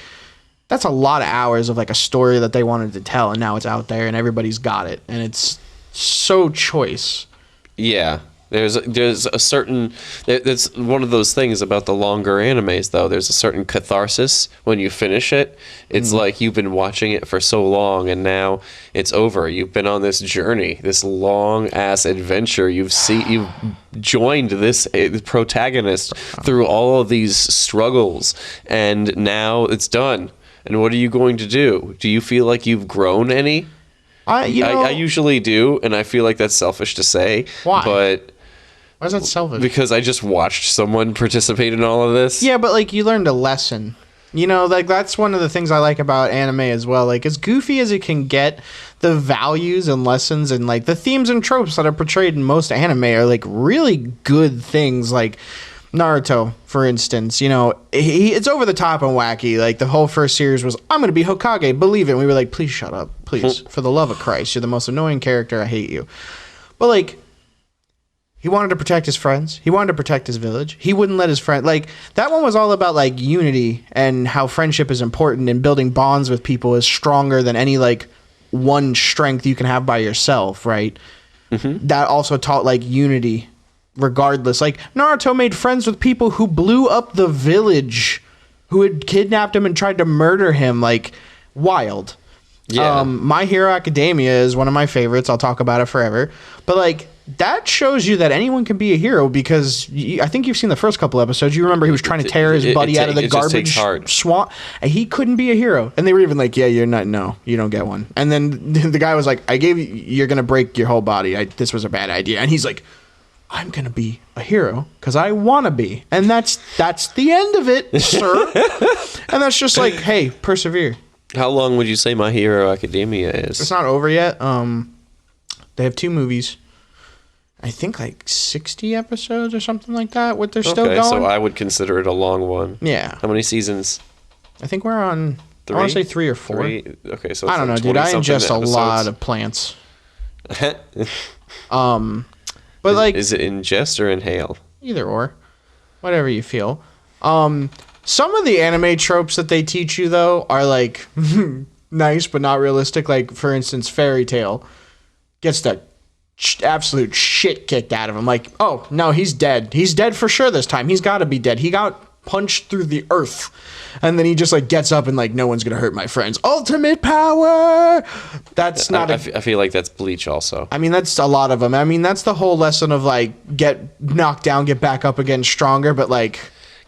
that's a lot of hours of like a story that they wanted to tell, and now it's out there and everybody's got it, and it's so choice. Yeah. There's a certain, that's one of those things about the longer animes though. There's a certain catharsis when you finish it. It's like you've been watching it for so long and now it's over. You've been on this journey, this long ass adventure. You've joined this protagonist through all of these struggles, and now it's done. And what are you going to do? Do you feel like you've grown any? I usually do, and I feel like that's selfish to say. Why? But why is that selfish? because I just watched someone participate in all of this. Yeah, but like you learned a lesson. You know, like that's one of the things I like about anime as well. Like as goofy as it can get, the values and lessons and like the themes and tropes that are portrayed in most anime are like really good things. Like Naruto, for instance, you know, it's over the top and wacky. Like the whole first series was, I'm going to be Hokage, believe it. And we were like, please shut up, please, for the love of Christ, you're the most annoying character. I hate you. But like, he wanted to protect his friends. He wanted to protect his village. He wouldn't let his friend, like that one was all about like unity and how friendship is important, and building bonds with people is stronger than any like one strength you can have by yourself, right? That also taught like unity regardless. Like Naruto made friends with people who blew up the village, who had kidnapped him and tried to murder him. Like, wild. Yeah. My Hero Academia is one of my favorites. I'll talk about it forever. But like, that shows you that anyone can be a hero, because I think you've seen the first couple episodes. You remember he was trying to tear his buddy out of the garbage swamp, and he couldn't be a hero. And they were even like, "Yeah, you're not. No, you don't get one." And then the guy was like, "I gave you. You're gonna break your whole body. This was a bad idea." And he's like, "I'm gonna be a hero because I want to be." And that's the end of it, sir. And that's just like, hey, persevere. How long would you say My Hero Academia is? It's not over yet. They have 2 movies. I think like 60 episodes or something like that. What they're still going. So I would consider it a long one. Yeah. How many seasons? I think we're on. 3? I want to say 3 or 4. 3? Okay, so it's I don't know, like dude. I 20-something ingest a lot episodes. of plants. But like, is it ingest or inhale? either or, whatever you feel. Some of the anime tropes that they teach you though are like nice but not realistic. Like for instance, Fairy Tail gets the absolute shit kicked out of him. Like, oh no, he's dead. He's dead for sure this time. He's got to be dead. He got punched through the earth, and then he just like gets up and like, no one's gonna hurt my friends. Ultimate power. That's not. I feel like that's Bleach also. I mean, that's a lot of them. I mean, that's the whole lesson of like, get knocked down, get back up again stronger. But like,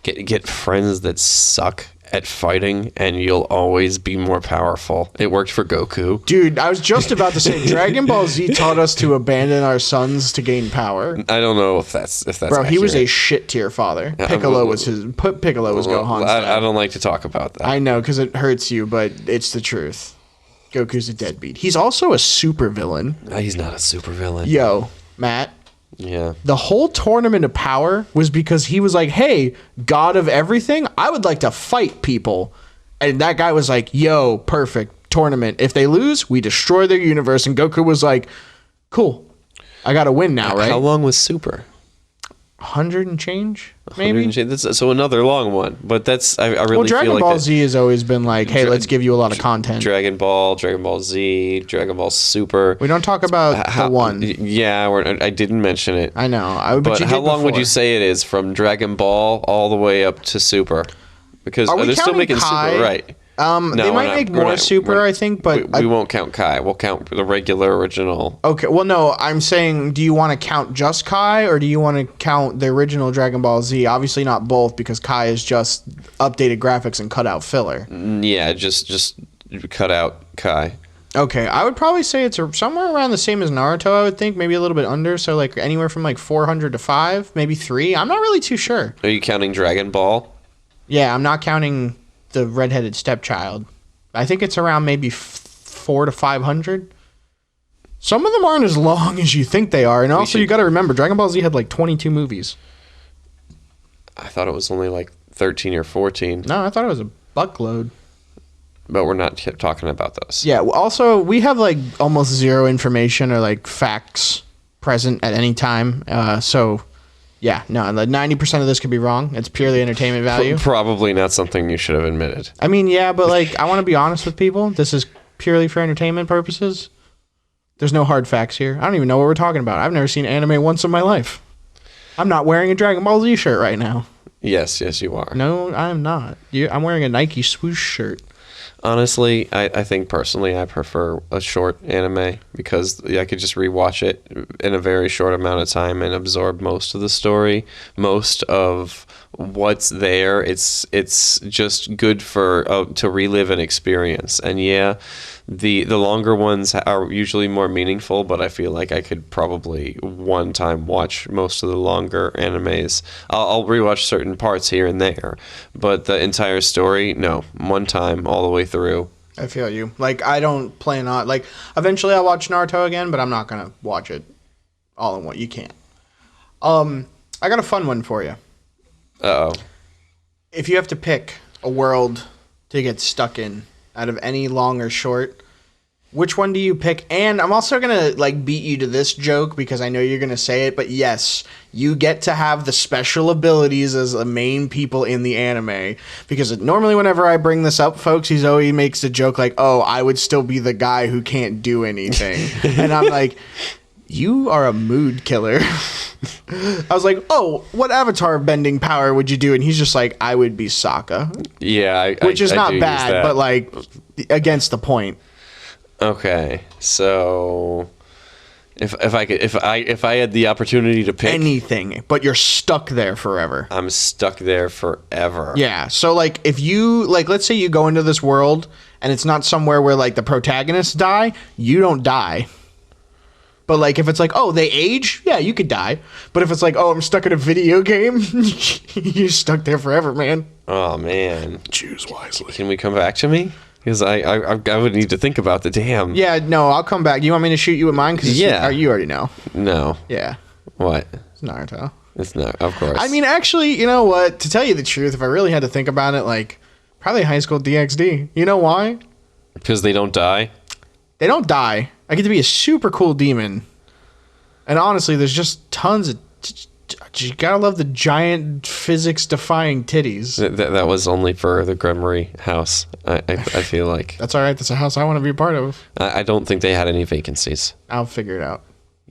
Get friends that suck at fighting, and you'll always be more powerful. It worked for Goku. dude, I was just about to say, Dragon Ball Z taught us to abandon our sons to gain power. I don't know if that's Bro, he was a accurate. shit tier father. Piccolo was Piccolo was Gohan's dad. I don't like to talk about that. I know, because it hurts you, but it's the truth. Goku's a deadbeat. He's also a super villain. He's not a supervillain. Yo, Matt. Yeah. The whole tournament of power was because he was like, hey, god of everything, I would like to fight people. And that guy was like, yo, perfect tournament. If they lose, we destroy their universe. And Goku was like, cool, I got to win now, right? How long was Super? 100 and change, maybe? 100 and change. So another long one. But that's, I really Well, Dragon feel like Ball that Z has always been like, hey, let's give you a lot of content. Dragon Ball Z, Dragon Ball Super. We don't talk about the one. Yeah, I didn't mention it. I know. But you how did long would before. you say it is from Dragon Ball all the way up to Super? Because Are we they're still counting making Kai? Super, right? They No, might make more Super, I think, but we won't count Kai. We'll count the regular original. okay. Well, no, I'm saying, do you want to count just Kai, or do you want to count the original Dragon Ball Z? Obviously not both, because Kai is just updated graphics and cut out filler. Yeah, just cut out Kai. Okay, I would probably say it's somewhere around the same as Naruto, I would think. Maybe a little bit under, so like anywhere from like 400 to 5, maybe 3. I'm not really too sure. Are you counting Dragon Ball? Yeah, I'm not counting the redheaded stepchild. I think it's around maybe 4 to 500. Some of them aren't as long as you think they are. And also, you got to remember, Dragon Ball Z had like 22 movies. I thought it was only like 13 or 14. No, I thought it was a buckload. But we're not talking about those. Yeah, also, we have like almost zero information or like facts present at any time. So, yeah, no, like 90% of this could be wrong. It's purely entertainment value. Probably not something you should have admitted. I mean, yeah, but like, I want to be honest with people. This is purely for entertainment purposes. There's no hard facts here. I don't even know what we're talking about. I've never seen anime once in my life. I'm not wearing a Dragon Ball Z shirt right now. Yes, you are. No, I'm not. I'm wearing a Nike swoosh shirt. Honestly, I think personally I prefer a short anime because I could just rewatch it in a very short amount of time and absorb most of the story, most of what's there. It's just good for to relive an experience. And yeah, the longer ones are usually more meaningful, but I feel like I could probably one time watch most of the longer animes. I'll rewatch certain parts here and there, but the entire story, no, one time all the way through. I feel you. Like, I don't plan on, like, eventually I'll watch Naruto again, but I'm not going to watch it all in one. You can't. I got a fun one for you. Uh-oh. If you have to pick a world to get stuck in out of any long or short, Which one do you pick? And I'm also gonna like beat you to this joke because I know you're gonna say it, but yes, you get to have the special abilities as the main people in the anime. Because normally whenever I bring this up, folks, he always makes a joke like, "Oh, I would still be the guy who can't do anything," and I'm like, "You are a mood killer." I was like, "Oh, what avatar bending power would you do?" And he's just like, "I would be Sokka," Yeah, which is I not do use bad, that. but like against the point. Okay, so if I had the opportunity to pick, Anything, but you're stuck there forever. I'm stuck there forever. Yeah. So like if you like let's say you go into this world and it's not somewhere where like the protagonists die, you don't die. But like if it's like, oh, they age, yeah, you could die. But if it's like, oh, I'm stuck in a video game, you're stuck there forever, man. Oh man. Choose wisely. Can we come back to me? Because I would need to think about the damn. Yeah, no, I'll come back. You want me to shoot you with mine? Cause Yeah. you already know. No. Yeah. What? It's Naruto. It's not. Of course. I mean, actually, you know what? To tell you the truth, if I really had to think about it, like, probably High School DxD. You know why? because they don't die. They don't die. I get to be a super cool demon. And honestly, there's just tons of... You gotta love the giant physics-defying titties. That was only for the Gremory house. I feel like That's all right. That's a house I want to be a part of. I don't think they had any vacancies. I'll figure it out.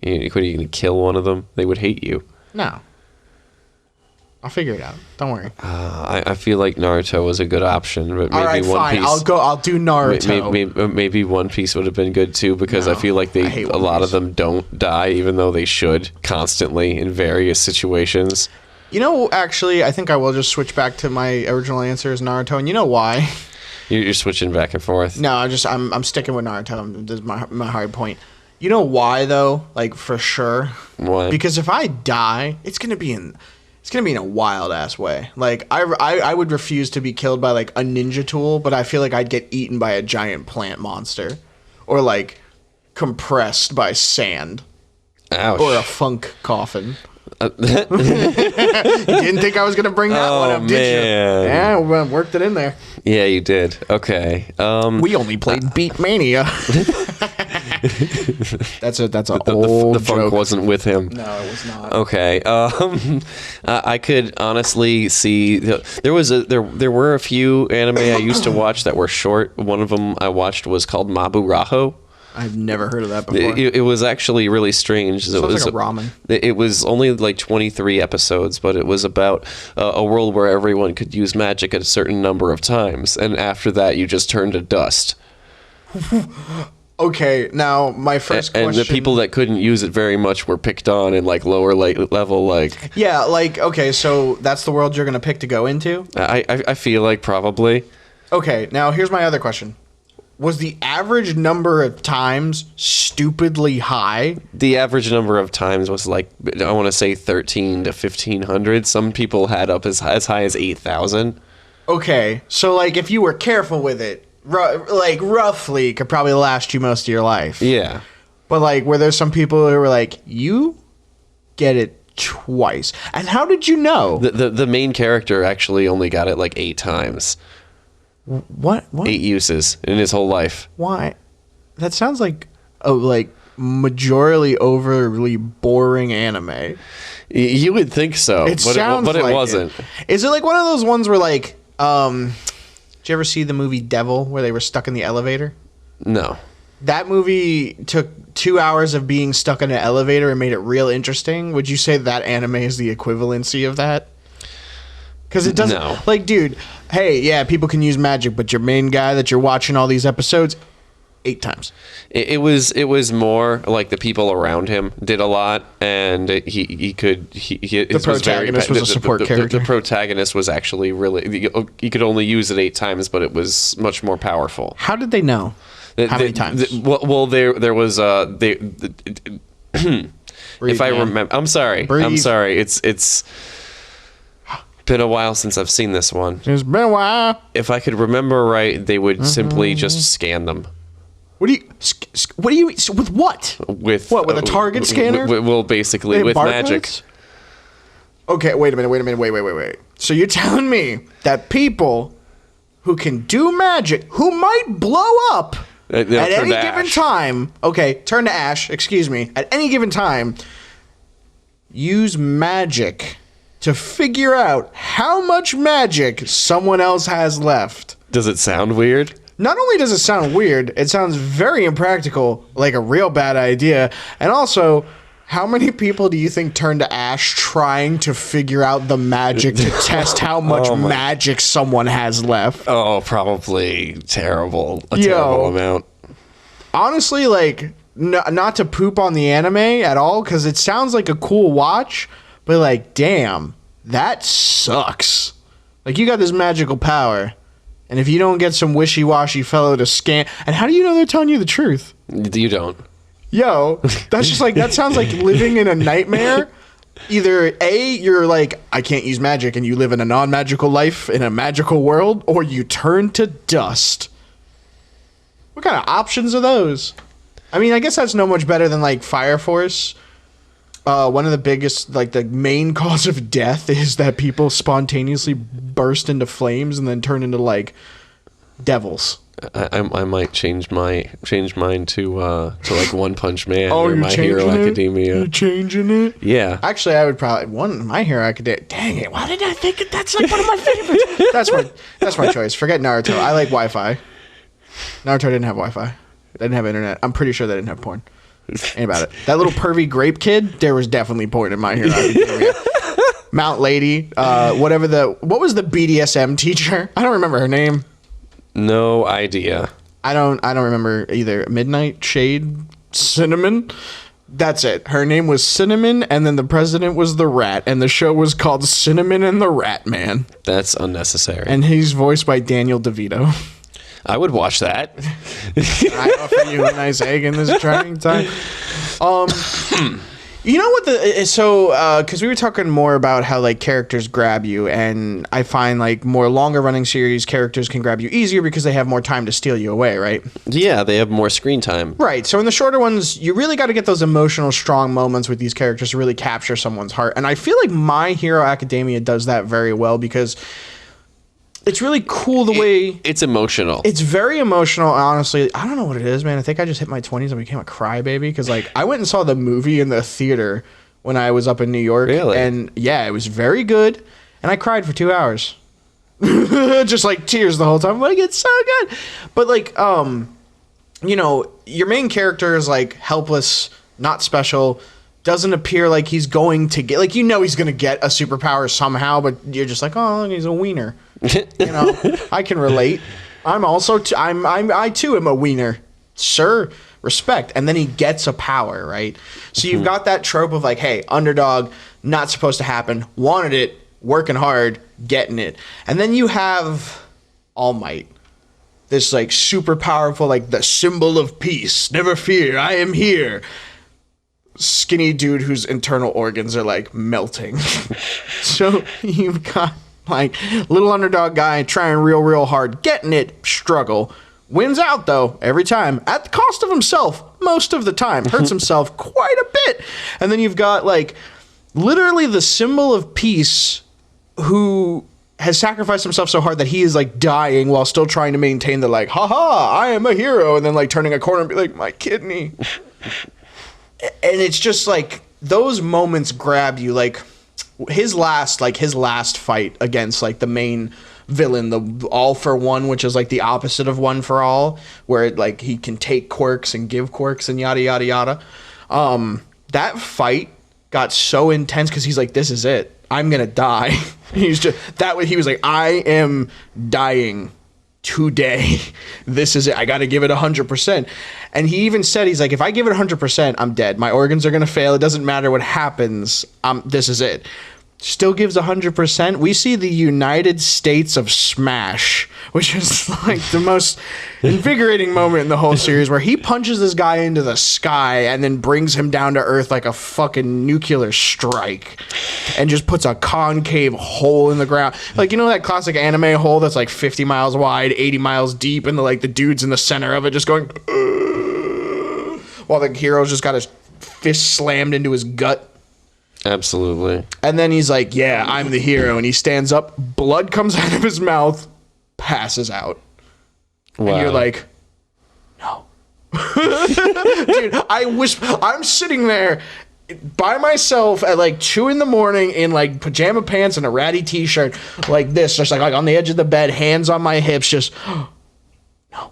Are you going to kill one of them? They would hate you. No. I'll figure it out. Don't worry. I feel like Naruto was a good option, but maybe All right, One fine. Piece. I'll do Naruto. Maybe One Piece would have been good too, because I No, feel like I hate a One lot Piece. of them don't die, even though they should constantly in various situations. You know, actually, I think I will just switch back to my original answer as Naruto, and you know why? You're switching back and forth. No, I'm sticking with Naruto. This is my hard point. You know why though? Like for sure. Why? Because if I die, it's gonna be in a wild ass way. Like I would refuse to be killed by like a ninja tool, but I feel like I'd get eaten by a giant plant monster, or like compressed by sand, Ouch. or a funk coffin. You didn't think I was gonna bring that one up, did man. you? Yeah, we worked it in there. Yeah, you did. Okay. We only played Beat Mania. That's an old the funk joke. wasn't with him. No, it was not. Okay. I could honestly see there were a few anime I used to watch that were short. One of them I watched was called Mabu Raho. I've never heard of that before. It was actually really strange. Sounds like a ramen. It was only like 23 episodes, but it was about a world where everyone could use magic at a certain number of times, and after that, you just turn to dust. Okay, now my first question. And the people that couldn't use it very much were picked on in like lower level, like. Yeah, like okay, so that's the world you're gonna pick to go into. I feel like probably. Okay, now here's my other question. Was the average number of times stupidly high? The average number of times was like, I want to say 13 to 1,500. Some people had up as high as 8,000. Okay, so like if you were careful with it, like roughly could probably last you most of your life. Yeah. But like, were there some people who were like, you get it twice? And how did you know? The main character actually only got it like 8 times. What? 8 uses in his whole life. Why? That sounds like a majorly overly boring anime. You would think so, It sounds but it like wasn't. Is it like one of those ones where like, did you ever see the movie Devil where they were stuck in the elevator? No. That movie took 2 hours of being stuck in an elevator and made it real interesting. Would you say that anime is the equivalency of that? Because it doesn't. No. Like, dude, hey, yeah, people can use magic, but your main guy that you're watching all these episodes, 8 times. It was more like the people around him did a lot, and the protagonist was a support character. The protagonist was actually really, he could only use it 8 times, but it was much more powerful. How did they know? How many times? Well, there was if I remember, I'm sorry. It's been a while since I've seen this one. It's been a while. If I could remember right, they would simply just scan them. What do you with what? With a target scanner? Well, basically They with have magic. barcodes? Okay, wait a minute, wait. So you're telling me that people who can do magic, who might blow up At any given time, turn to Ash, excuse me. At any given time, use magic to figure out how much magic someone else has left. Does it sound weird? Not only does it sound weird, it sounds very impractical, like a real bad idea. And also, how many people do you think turn to Ash trying to figure out the magic to test how much magic someone has left? Oh, probably terrible. Terrible amount. Honestly, like, not to poop on the anime at all, because it sounds like a cool watch, but like, damn, that sucks. Like, you got this magical power, and if you don't get some wishy-washy fellow to scan... And how do you know they're telling you the truth? You don't. Yo, that's just like, that sounds like living in a nightmare. Either A, you're like, I can't use magic, and you live in a non-magical life in a magical world, or you turn to dust. What kind of options are those? I mean, I guess that's no much better than like Fire Force. One of the biggest, like the main cause of death is that people spontaneously burst into flames and then turn into like devils. I might change mine to like One Punch Man or you're My Hero Academia. You're changing it? Yeah. Actually, I would probably My Hero Academia. Dang it! Why did I think that's like one of my favorites? That's my choice. Forget Naruto. I like Wi-Fi. Naruto didn't have Wi-Fi. They didn't have internet. I'm pretty sure they didn't have porn. Ain't about it. That little pervy grape kid. There was definitely porn in My Hero Academia. Mount Lady. What was the BDSM teacher? I don't remember her name. No idea. I don't remember either. Midnight Shade Cinnamon. That's it. Her name was Cinnamon, and then the president was the rat, and the show was called Cinnamon and the Rat Man. That's unnecessary. And he's voiced by Daniel DeVito. I would watch that. I offer you a nice egg in this trying time. You know what because we were talking more about how like characters grab you, and I find like more longer running series characters can grab you easier because they have more time to steal you away, right? Yeah, they have more screen time. Right. So in the shorter ones, you really got to get those emotional, strong moments with these characters to really capture someone's heart. And I feel like My Hero Academia does that very well because it's really cool the way... It's emotional. It's very emotional, honestly. I don't know what it is, man. I think I just hit my 20s and became a crybaby because, like, I went and saw the movie in the theater when I was up in New York. Really? And, yeah, it was very good. And I cried for 2 hours. Just, like, tears the whole time. I'm like, it's so good. But, like, you know, your main character is, like, helpless, not special, doesn't appear like he's going to get... Like, you know he's going to get a superpower somehow, but you're just like, oh, look, he's a wiener. You know, I can relate. I'm also I too am a wiener. Sir, respect. And then he gets a power, right? So you've got that trope of like, hey, underdog, not supposed to happen, wanted it, working hard, getting it. And then you have All Might. This like super powerful, like the symbol of peace. Never fear, I am here. Skinny dude whose internal organs are like melting. So you've got like little underdog guy trying real hard, getting it, struggle. Wins out though every time at the cost of himself most of the time. Hurts himself quite a bit. And then you've got like literally the symbol of peace who has sacrificed himself so hard that he is like dying while still trying to maintain the like, haha, I am a hero, and then like turning a corner and be like, my kidney. And it's just like those moments grab you. Like his last fight against like the main villain, the All for One, which is like the opposite of One for All, where it, like he can take quirks and give quirks and yada yada yada. That fight got so intense because he's like, this is it, I'm gonna die. He's just that way. He was like, I am dying today. This is it. I got to give it 100%. And he even said, he's like, if I give it 100%, I'm dead. My organs are going to fail. It doesn't matter what happens. This is it. Still gives 100%. We see the United States of Smash, which is like the most invigorating moment in the whole series, where he punches this guy into the sky and then brings him down to earth like a fucking nuclear strike and just puts a concave hole in the ground. Like, you know that classic anime hole that's like 50 miles wide, 80 miles deep, and the dude's in the center of it just going while the hero's just got his fist slammed into his gut. Absolutely. And then he's like, yeah, I'm the hero. And he stands up, blood comes out of his mouth, passes out. Wow. And you're like, no. Dude, I'm sitting there by myself at like 2 a.m. in like pajama pants and a ratty t-shirt like this, just like on the edge of the bed, hands on my hips, just no.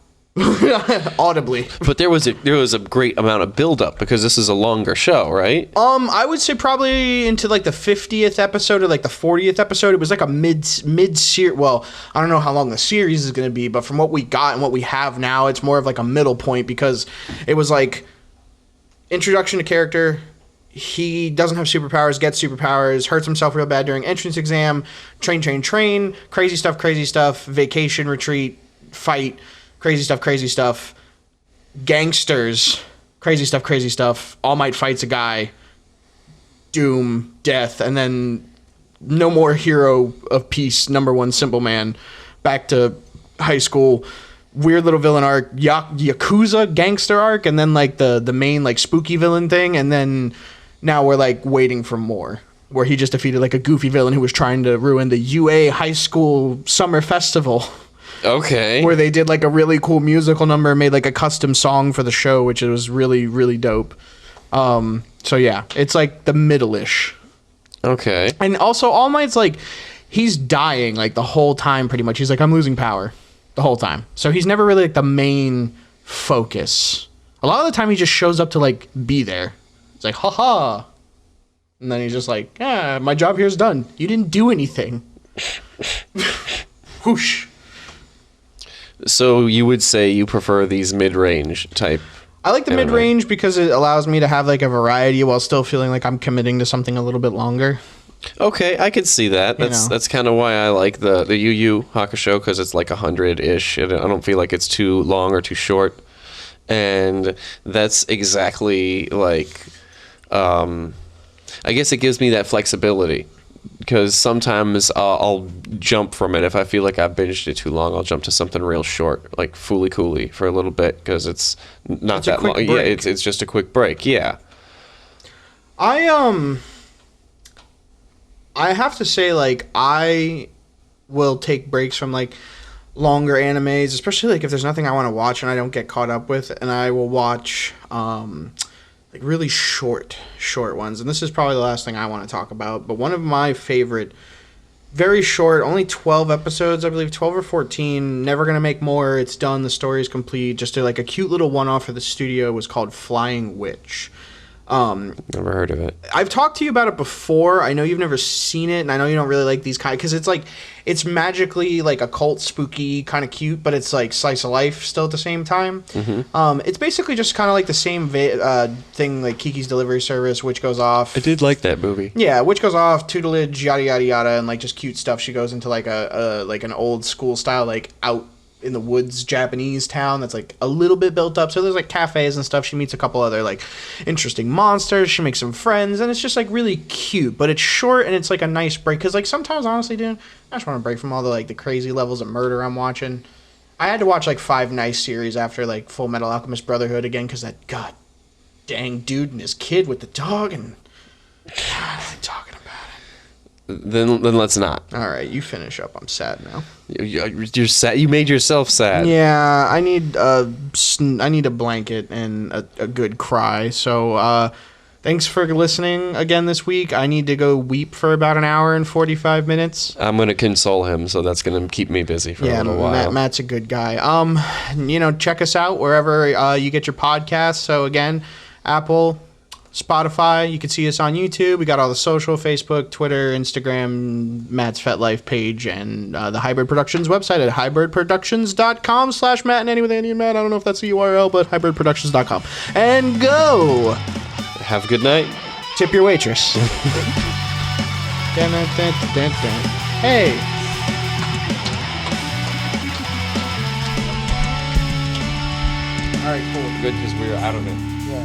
Audibly. But there was a great amount of build-up because this is a longer show, right? I would say probably into like the 50th episode or like the 40th episode. It was like a mid-series. Well, I don't know how long the series is going to be, but from what we got and what we have now, it's more of like a middle point because it was like introduction to character. He doesn't have superpowers, gets superpowers, hurts himself real bad during entrance exam, train, crazy stuff, vacation, retreat, fight, crazy stuff, gangsters, crazy stuff, All Might fights a guy, doom, death, and then no more hero of peace, number one simple man, back to high school, weird little villain arc, Yakuza gangster arc, and then like the main like spooky villain thing, and then now we're like waiting for more, where he just defeated like a goofy villain who was trying to ruin the UA high school summer festival. Okay. Where they did like a really cool musical number, made like a custom song for the show, which was really, really dope. So yeah, it's like the middle-ish. Okay. And also All Might's like, he's dying like the whole time pretty much. He's like, I'm losing power the whole time. So he's never really like the main focus. A lot of the time he just shows up to like be there. It's like, haha. And then he's just like, my job here is done. You didn't do anything. Whoosh. So you would say you prefer these mid-range type? I like the mid-range because it allows me to have like a variety while still feeling like I'm committing to something a little bit longer. Okay, I could see that. That's kind of why I like the Yu Yu Hakusho, because it's like 100-ish. I don't feel like it's too long or too short. And that's exactly like... I guess it gives me that flexibility because sometimes I'll jump from it. If I feel like I've binged it too long, I'll jump to something real short, like Fooly Cooly for a little bit because it's not that long. Break. Yeah, it's just a quick break. Yeah. I have to say, like, I will take breaks from like longer animes, especially like if there's nothing I want to watch and I don't get caught up with, and I will watch like really short ones. And this is probably the last thing I want to talk about, but one of my favorite, very short, only 12 episodes, I believe 12 or 14, never gonna make more, it's done, the story's complete, just like a cute little one-off for the studio, was called Flying Witch. Never heard of it. I've talked to you about it before. I know you've never seen it, and I know you don't really like these kind, because it's like, it's magically like occult, spooky, kind of cute, but it's like slice of life still at the same time. Mm-hmm. It's basically just kind of like the same thing, like Kiki's Delivery Service, Witch Goes Off. I did like that movie. Yeah, Witch Goes Off, tutelage, yada yada yada, and like just cute stuff. She goes into like a like an old school style, like out in the woods Japanese town that's like a little bit built up, so there's like cafes and stuff. She meets a couple other like interesting monsters, she makes some friends, and it's just like really cute, but it's short and it's like a nice break, because like sometimes honestly, dude, I just want to break from all the like the crazy levels of murder I'm watching. I had to watch like 5 nice series after like Full Metal Alchemist Brotherhood again, because that god dang dude and his kid with the dog, and God, I'm talking about it. Then let's not. All right, you finish up. I'm sad now. You're sad. You made yourself sad. Yeah, I need a blanket and a good cry. So thanks for listening again this week. I need to go weep for about an hour and 45 minutes. I'm gonna console him, so that's gonna keep me busy for a little while. Matt's a good guy. Check us out wherever you get your podcasts. So again, Apple, Spotify, you can see us on YouTube. We got all the social, Facebook, Twitter, Instagram, Matt's Fet Life page, and the Hibyrd Productions website at hiberdproductions.com/Matt and Andy with Andy and Matt. I don't know if that's the URL, but hiberdproductions.com. And go! Have a good night. Tip your waitress. Hey! All right, cool. Good, because we were out of it. Yeah.